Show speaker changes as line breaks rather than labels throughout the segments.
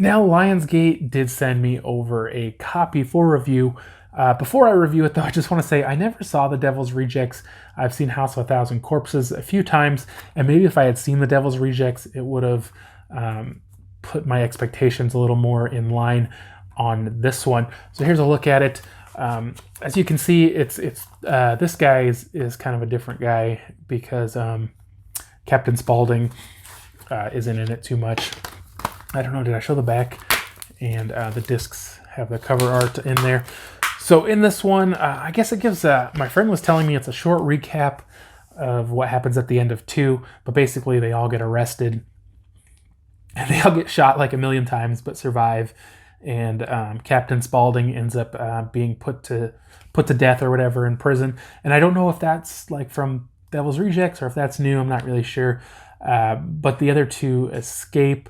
Now, Lionsgate did send me over a copy for review. Before I review it, though, I just want to say I never saw The Devil's Rejects. I've seen House of a Thousand Corpses a few times, and maybe if I had seen The Devil's Rejects, it would have put my expectations a little more in line on this one. So here's a look at it. As you can see, it's this guy is kind of a different guy because Captain Spaulding isn't in it too much. I don't know, did I show the back? And the discs have the cover art in there. So in this one, I guess it gives, my friend was telling me it's a short recap of what happens at the end of 2, but basically they all get arrested and they all get shot like a million times but survive. And Captain Spaulding ends up being put to death or whatever in prison. And I don't know if that's like from Devil's Rejects or if that's new, I'm not really sure. But the other two escape.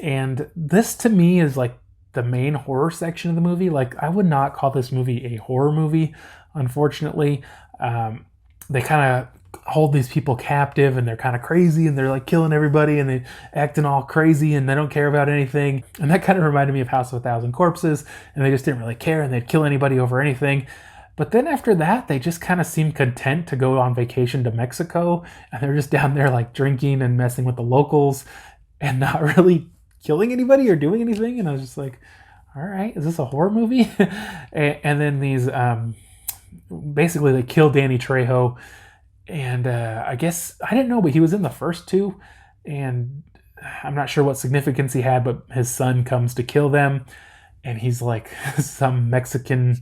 And this to me is like the main horror section of the movie. Like, I would not call this movie a horror movie, unfortunately. They kind of hold these people captive and they're kind of crazy and they're like killing everybody and they acting all crazy and they don't care about anything. And that kind of reminded me of House of a Thousand Corpses, and they just didn't really care and they'd kill anybody over anything. But then after that, they just kind of seem content to go on vacation to Mexico, and they're just down there like drinking and messing with the locals and not really killing anybody or doing anything. And I was just like, all right, is this a horror movie? And then these, basically they kill Danny Trejo. And I guess, I didn't know, but he was in the first two. And I'm not sure what significance he had, but his son comes to kill them. And he's like some Mexican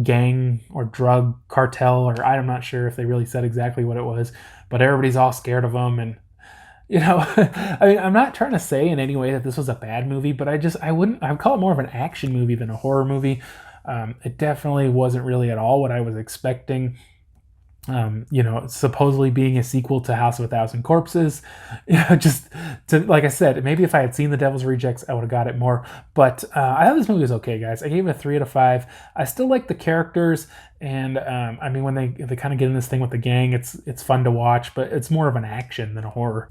gang or drug cartel, or I'm not sure if they really said exactly what it was. But everybody's all scared of him. And you know, I mean, I'm not trying to say in any way that this was a bad movie, but I'd call it more of an action movie than a horror movie. It definitely wasn't really at all what I was expecting. Supposedly being a sequel to House of a Thousand Corpses. Just to, like I said, maybe if I had seen The Devil's Rejects, I would have got it more. But I thought this movie was okay, guys. I gave it a 3 out of 5. I still like the characters, and I mean, when they kind of get in this thing with the gang, it's fun to watch, but it's more of an action than a horror.